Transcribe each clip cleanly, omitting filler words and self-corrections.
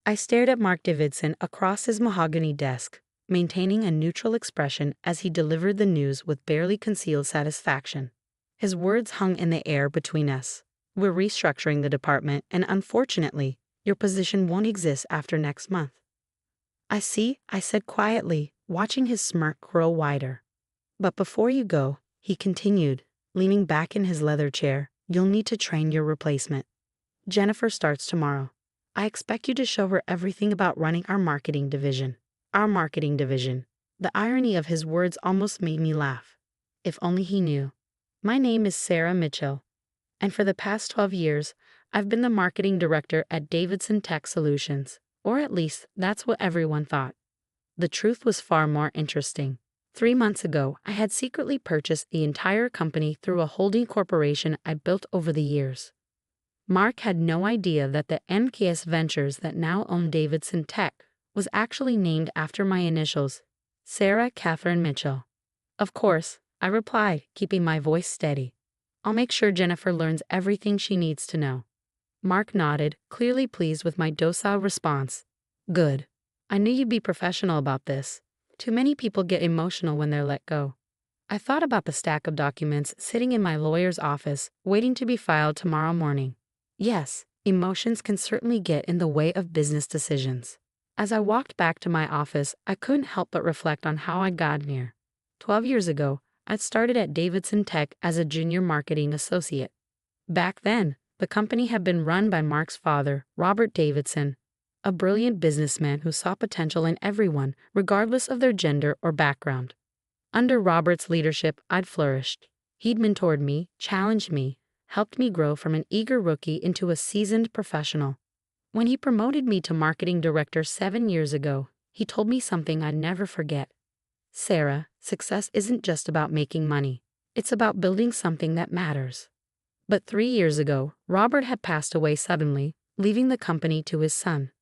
I stared at Mark Davidson across his mahogany desk, maintaining a neutral expression as he delivered the news with barely concealed satisfaction. His words hung in the air between us. We're restructuring the department, and unfortunately, your position won't exist after next month. I see, I said quietly, watching his smirk grow wider. But before you go, he continued, leaning back in his leather chair, you'll need to train your replacement. Jennifer starts tomorrow. I expect you to show her everything about running our marketing division. Our marketing division. The irony of his words almost made me laugh. If only he knew. My name is Sarah Mitchell, and for the past 12 years, I've been the marketing director at Davidson Tech Solutions, or at least that's what everyone thought. The truth was far more interesting. 3 months ago, I had secretly purchased the entire company through a holding corporation I'd built over the years. Mark had no idea that the MKS Ventures that now own Davidson Tech was actually named after my initials, Sarah Catherine Mitchell. Of course, I replied, keeping my voice steady. I'll make sure Jennifer learns everything she needs to know. Mark nodded, clearly pleased with my docile response. Good. I knew you'd be professional about this. Too many people get emotional when they're let go. I thought about the stack of documents sitting in my lawyer's office, waiting to be filed tomorrow morning. Yes, emotions can certainly get in the way of business decisions. As I walked back to my office, I couldn't help but reflect on how I got here. 12 years ago, I'd started at Davidson Tech as a junior marketing associate. Back then, the company had been run by Mark's father, Robert Davidson, a brilliant businessman who saw potential in everyone, regardless of their gender or background. Under Robert's leadership, I'd flourished. He'd mentored me, challenged me, helped me grow from an eager rookie into a seasoned professional. When he promoted me to marketing director 7 years ago, he told me something I'd never forget. Sarah, success isn't just about making money. It's about building something that matters. But 3 years ago, Robert had passed away suddenly, leaving the company to his son.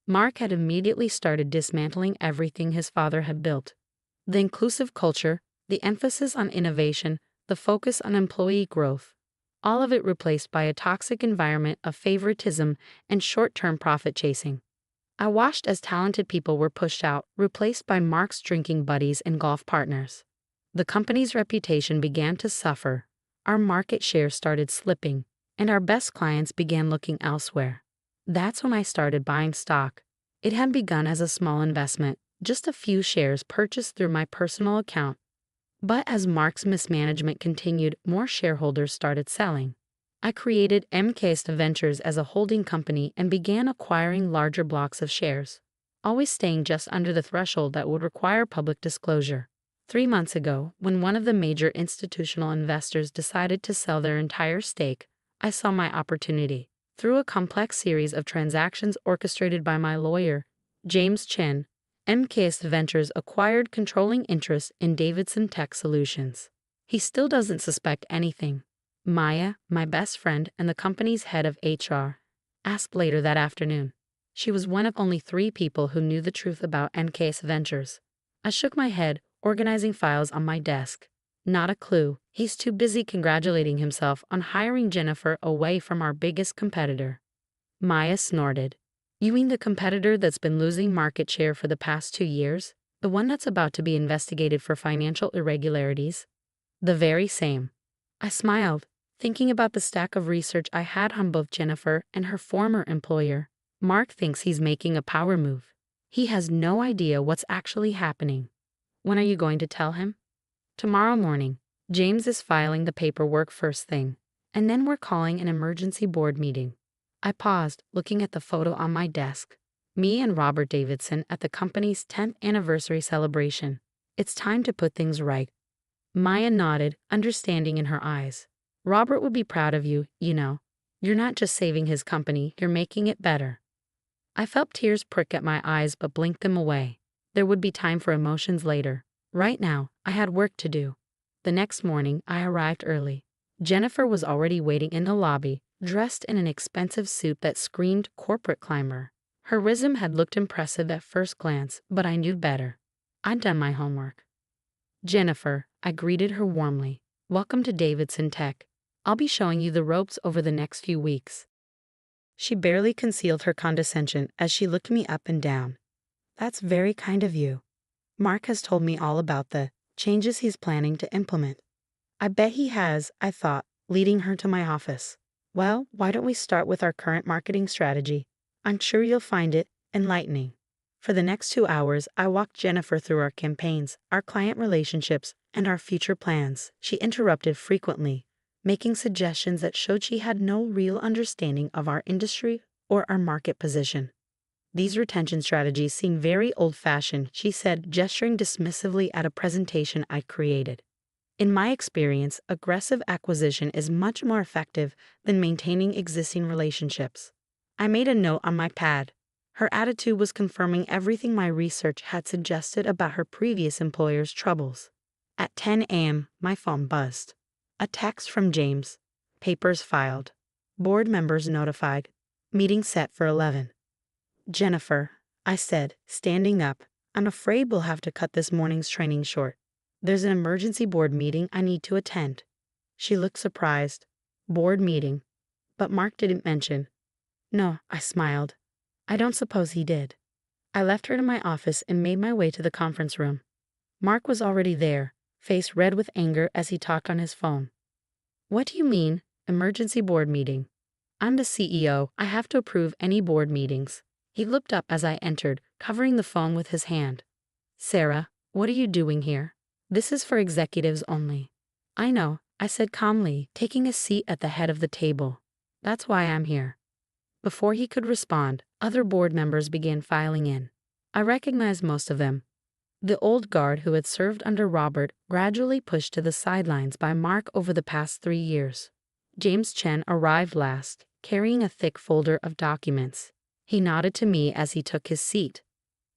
Mark had immediately started dismantling everything his father had built. The inclusive culture, the emphasis on innovation, the focus on employee growth. All of it replaced by a toxic environment of favoritism and short-term profit chasing. I watched as talented people were pushed out, replaced by Mark's drinking buddies and golf partners. The company's reputation began to suffer, our market share started slipping, and our best clients began looking elsewhere. That's when I started buying stock. It had begun as a small investment, just a few shares purchased through my personal account. But as Mark's mismanagement continued, more shareholders started selling. I created MKS Ventures as a holding company and began acquiring larger blocks of shares, always staying just under the threshold that would require public disclosure. 3 months ago, when one of the major institutional investors decided to sell their entire stake, I saw my opportunity. Through a complex series of transactions orchestrated by my lawyer, James Chen, MKS Ventures acquired controlling interest in Davidson Tech Solutions. He still doesn't suspect anything. Maya, my best friend and the company's head of HR, asked later that afternoon. She was one of only 3 people who knew the truth about MKS Ventures. I shook my head, organizing files on my desk. Not a clue. He's too busy congratulating himself on hiring Jennifer away from our biggest competitor. Maya snorted. You mean the competitor that's been losing market share for the past 2 years? The one that's about to be investigated for financial irregularities? The very same. I smiled, thinking about the stack of research I had on both Jennifer and her former employer. Mark thinks he's making a power move. He has no idea what's actually happening. When are you going to tell him? Tomorrow morning. James is filing the paperwork first thing, and then we're calling an emergency board meeting. I paused, looking at the photo on my desk. Me and Robert Davidson at the company's 10th anniversary celebration. It's time to put things right. Maya nodded, understanding in her eyes. Robert would be proud of you, you know. You're not just saving his company, you're making it better. I felt tears prick at my eyes but blinked them away. There would be time for emotions later. Right now, I had work to do. The next morning, I arrived early. Jennifer was already waiting in the lobby, dressed in an expensive suit that screamed corporate climber. Her resume had looked impressive at first glance, but I knew better. I'd done my homework. Jennifer, I greeted her warmly. Welcome to Davidson Tech. I'll be showing you the ropes over the next few weeks. She barely concealed her condescension as she looked me up and down. That's very kind of you. Mark has told me all about the changes he's planning to implement. I bet he has, I thought, leading her to my office. Well, why don't we start with our current marketing strategy? I'm sure you'll find it enlightening. For the next 2 hours, I walked Jennifer through our campaigns, our client relationships, and our future plans. She interrupted frequently, making suggestions that showed she had no real understanding of our industry or our market position. These retention strategies seem very old-fashioned, she said, gesturing dismissively at a presentation I created. In my experience, aggressive acquisition is much more effective than maintaining existing relationships. I made a note on my pad. Her attitude was confirming everything my research had suggested about her previous employer's troubles. At 10 a.m., my phone buzzed. A text from James. Papers filed. Board members notified. Meeting set for 11. Jennifer, I said, standing up, I'm afraid we'll have to cut this morning's training short. There's an emergency board meeting I need to attend. She looked surprised. Board meeting. But Mark didn't mention. No, I smiled. I don't suppose he did. I left her to my office and made my way to the conference room. Mark was already there, face red with anger as he talked on his phone. What do you mean, emergency board meeting? I'm the CEO. I have to approve any board meetings. He looked up as I entered, covering the phone with his hand. Sarah, what are you doing here? This is for executives only. I know, I said calmly, taking a seat at the head of the table. That's why I'm here. Before he could respond, other board members began filing in. I recognized most of them. The old guard who had served under Robert, gradually pushed to the sidelines by Mark over the past 3 years. James Chen arrived last, carrying a thick folder of documents. He nodded to me as he took his seat.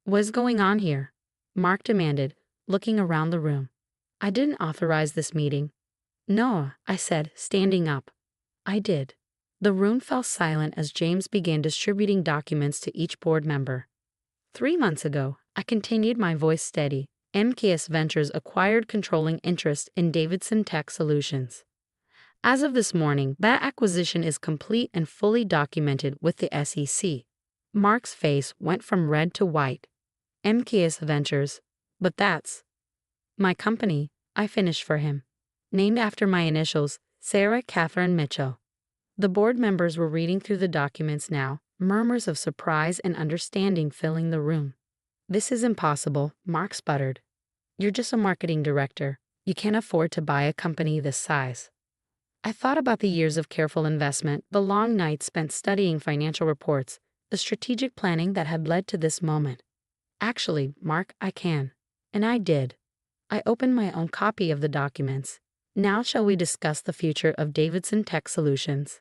What's going on here? Mark demanded, looking around the room. I didn't authorize this meeting. No, I said, standing up. I did. The room fell silent as James began distributing documents to each board member. 3 months ago, I continued, my voice steady, MKS Ventures acquired controlling interest in Davidson Tech Solutions. As of this morning, that acquisition is complete and fully documented with the SEC. Mark's face went from red to white. MKS Ventures. But that's my company, I finished for him. Named after my initials, Sarah Catherine Mitchell. The board members were reading through the documents now, murmurs of surprise and understanding filling the room. This is impossible, Mark sputtered. You're just a marketing director. You can't afford to buy a company this size. I thought about the years of careful investment, the long nights spent studying financial reports, the strategic planning that had led to this moment. Actually, Mark, I can. And I did. I opened my own copy of the documents. Now shall we discuss the future of Davidson Tech Solutions?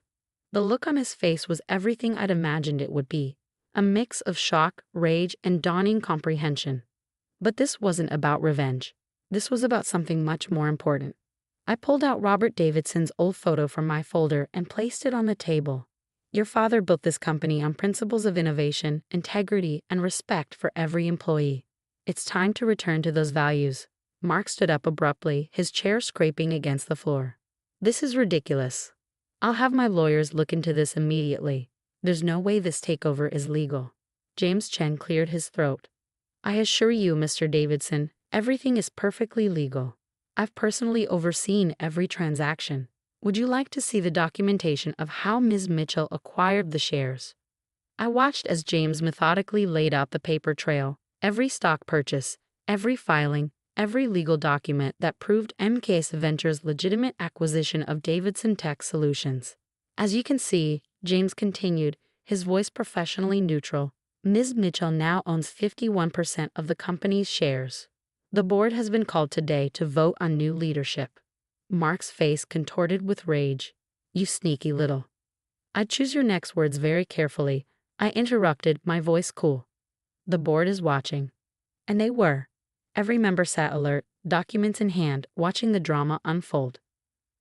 The look on his face was everything I'd imagined it would be, a mix of shock, rage, and dawning comprehension. But this wasn't about revenge. This was about something much more important. I pulled out Robert Davidson's old photo from my folder and placed it on the table. Your father built this company on principles of innovation, integrity, and respect for every employee. It's time to return to those values. Mark stood up abruptly, his chair scraping against the floor. This is ridiculous. I'll have my lawyers look into this immediately. There's no way this takeover is legal. James Chen cleared his throat. I assure you, Mr. Davidson, everything is perfectly legal. I've personally overseen every transaction. Would you like to see the documentation of how Ms. Mitchell acquired the shares? I watched as James methodically laid out the paper trail, every stock purchase, every filing, every legal document that proved MKS Ventures' legitimate acquisition of Davidson Tech Solutions. As you can see, James continued, his voice professionally neutral, Ms. Mitchell now owns 51% of the company's shares. The board has been called today to vote on new leadership. Mark's face contorted with rage. You sneaky little. I'd choose your next words very carefully. I interrupted, my voice cool. The board is watching. And they were. Every member sat alert, documents in hand, watching the drama unfold.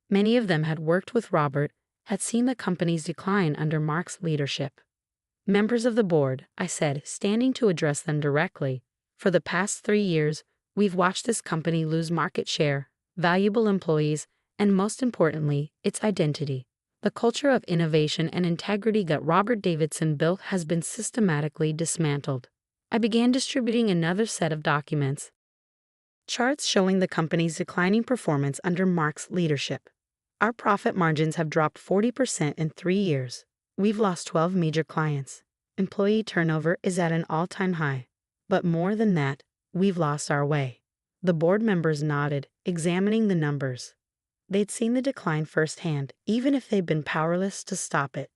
Many of them had worked with Robert, had seen the company's decline under Mark's leadership. Members of the board, I said, standing to address them directly, for the past 3 years, we've watched this company lose market share, valuable employees, and most importantly, its identity. The culture of innovation and integrity that Robert Davidson built has been systematically dismantled. I began distributing another set of documents, charts showing the company's declining performance under Mark's leadership. Our profit margins have dropped 40% in 3 years. We've lost 12 major clients. Employee turnover is at an all-time high. But more than that, we've lost our way. The board members nodded, examining the numbers. They'd seen the decline firsthand, even if they'd been powerless to stop it.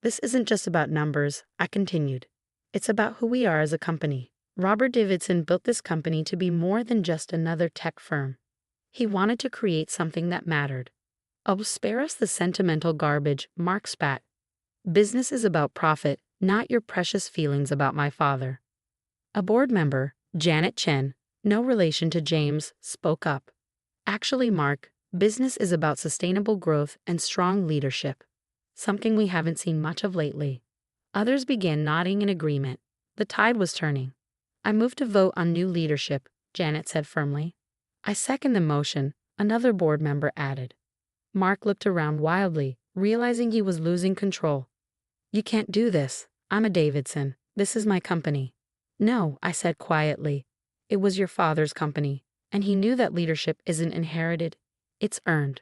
This isn't just about numbers, I continued. It's about who we are as a company. Robert Davidson built this company to be more than just another tech firm. He wanted to create something that mattered. Oh, spare us the sentimental garbage, Mark spat. Business is about profit, not your precious feelings about my father. A board member, Janet Chen, no relation to James, spoke up. Actually, Mark, business is about sustainable growth and strong leadership. Something we haven't seen much of lately. Others began nodding in agreement. The tide was turning. I moved to vote on new leadership, Janet said firmly. I second the motion, another board member added. Mark looked around wildly, realizing he was losing control. You can't do this. I'm a Davidson. This is my company. No, I said quietly. It was your father's company, and he knew that leadership isn't inherited. It's earned.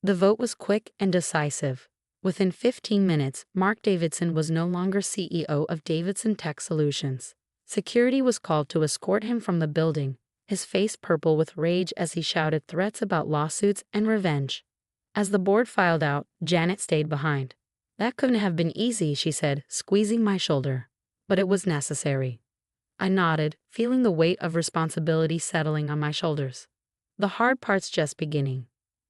The vote was quick and decisive. Within 15 minutes, Mark Davidson was no longer CEO of Davidson Tech Solutions. Security was called to escort him from the building, his face purple with rage as he shouted threats about lawsuits and revenge. As the board filed out, Janet stayed behind. That couldn't have been easy, she said, squeezing my shoulder. But it was necessary. I nodded, feeling the weight of responsibility settling on my shoulders. The hard part's just beginning.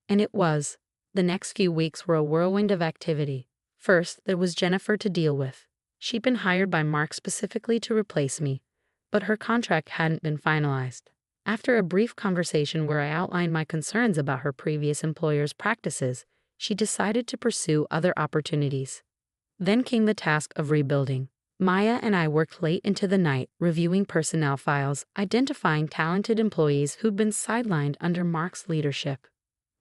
And it was. The next few weeks were a whirlwind of activity. First, there was Jennifer to deal with. She'd been hired by Mark specifically to replace me, but her contract hadn't been finalized. After a brief conversation where I outlined my concerns about her previous employer's practices, she decided to pursue other opportunities. Then came the task of rebuilding. Maya and I worked late into the night, reviewing personnel files, identifying talented employees who'd been sidelined under Mark's leadership.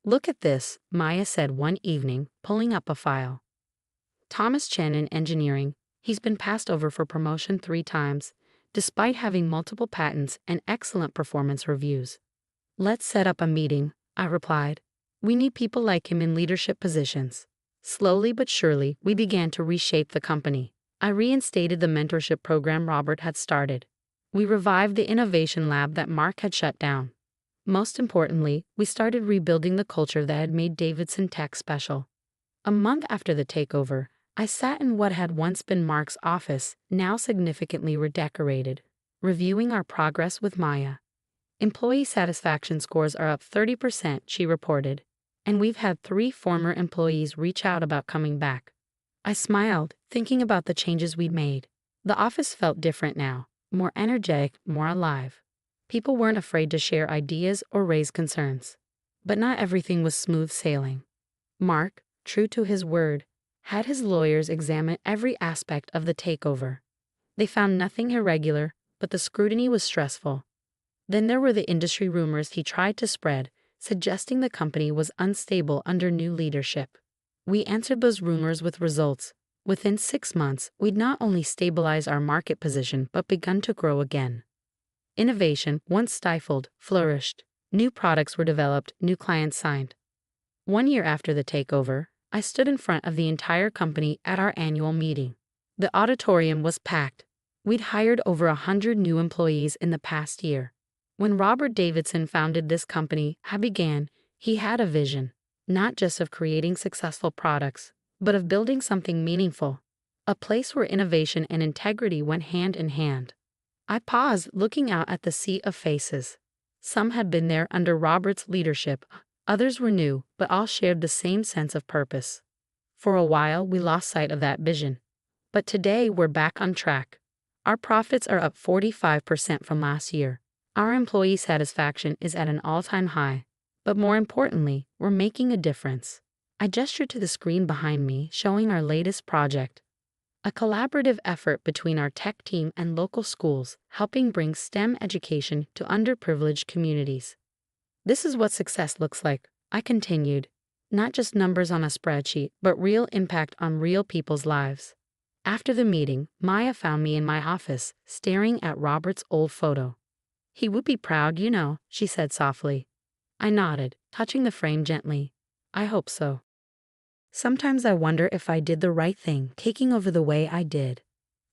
Look at this, Maya said one evening, pulling up a file. Thomas Chen in engineering, he's been passed over for promotion 3 times, despite having multiple patents and excellent performance reviews. Let's set up a meeting, I replied. We need people like him in leadership positions. Slowly but surely, we began to reshape the company. I reinstated the mentorship program Robert had started. We revived the innovation lab that Mark had shut down. Most importantly, we started rebuilding the culture that had made Davidson Tech special. A month after the takeover, I sat in what had once been Mark's office, now significantly redecorated, reviewing our progress with Maya. Employee satisfaction scores are up 30%, she reported, and we've had 3 former employees reach out about coming back. I smiled, thinking about the changes we'd made. The office felt different now, more energetic, more alive. People weren't afraid to share ideas or raise concerns. But not everything was smooth sailing. Mark, true to his word, had his lawyers examine every aspect of the takeover. They found nothing irregular, but the scrutiny was stressful. Then there were the industry rumors he tried to spread, suggesting the company was unstable under new leadership. We answered those rumors with results. Within 6 months, we'd not only stabilized our market position but begun to grow again. Innovation, once stifled, flourished. New products were developed, new clients signed. 1 year after the takeover, I stood in front of the entire company at our annual meeting. The auditorium was packed. We'd hired over 100 new employees in the past year. When Robert Davidson founded this company, he had a vision, not just of creating successful products, but of building something meaningful, a place where innovation and integrity went hand in hand. I paused, looking out at the sea of faces. Some had been there under Robert's leadership, others were new, but all shared the same sense of purpose. For a while, we lost sight of that vision. But today, we're back on track. Our profits are up 45% from last year. Our employee satisfaction is at an all-time high. But more importantly, we're making a difference. I gestured to the screen behind me, showing our latest project. A collaborative effort between our tech team and local schools, helping bring STEM education to underprivileged communities. This is what success looks like, I continued. Not just numbers on a spreadsheet, but real impact on real people's lives. After the meeting, Maya found me in my office, staring at Robert's old photo. "He would be proud, she said softly. I nodded, touching the frame gently. "I hope so. Sometimes I wonder if I did the right thing, taking over the way I did."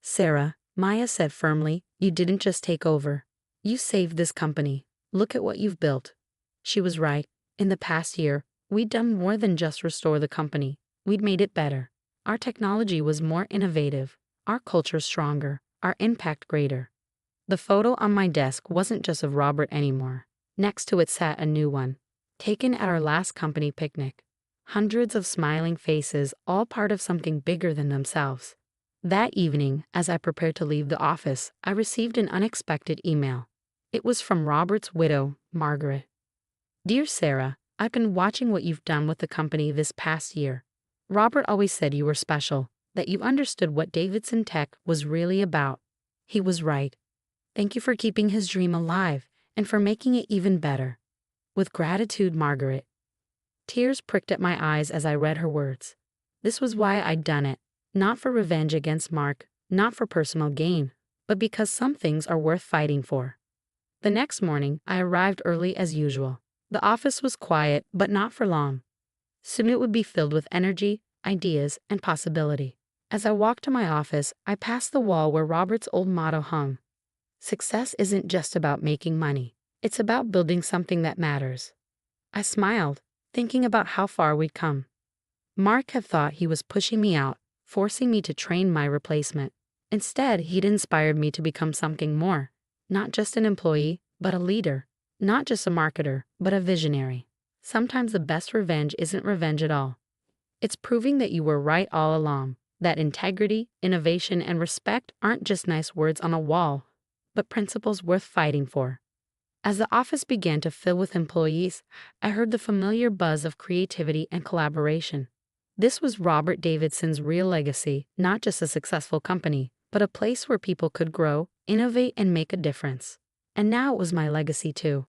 "Sarah," Maya said firmly, "you didn't just take over. You saved this company. Look at what you've built." She was right. In the past year, we'd done more than just restore the company. We'd made it better. Our technology was more innovative, our culture stronger, our impact greater. The photo on my desk wasn't just of Robert anymore. Next to it sat a new one, taken at our last company picnic. Hundreds of smiling faces, all part of something bigger than themselves. That evening, as I prepared to leave the office, I received an unexpected email. It was from Robert's widow, Margaret. "Dear Sarah, I've been watching what you've done with the company this past year. Robert always said you were special, that you understood what Davidson Tech was really about. He was right. Thank you for keeping his dream alive and for making it even better. With gratitude, Margaret." Tears pricked at my eyes as I read her words. This was why I'd done it, not for revenge against Mark, not for personal gain, but because some things are worth fighting for. The next morning, I arrived early as usual. The office was quiet, but not for long. Soon it would be filled with energy, ideas, and possibility. As I walked to my office, I passed the wall where Robert's old motto hung. "Success isn't just about making money. It's about building something that matters." I smiled, thinking about how far we'd come. Mark had thought he was pushing me out, forcing me to train my replacement. Instead, he'd inspired me to become something more. Not just an employee, but a leader. Not just a marketer, but a visionary. Sometimes the best revenge isn't revenge at all. It's proving that you were right all along, that integrity, innovation, and respect aren't just nice words on a wall, but principles worth fighting for. As the office began to fill with employees, I heard the familiar buzz of creativity and collaboration. This was Robert Davidson's real legacy, not just a successful company, but a place where people could grow, innovate, and make a difference. And now it was my legacy too.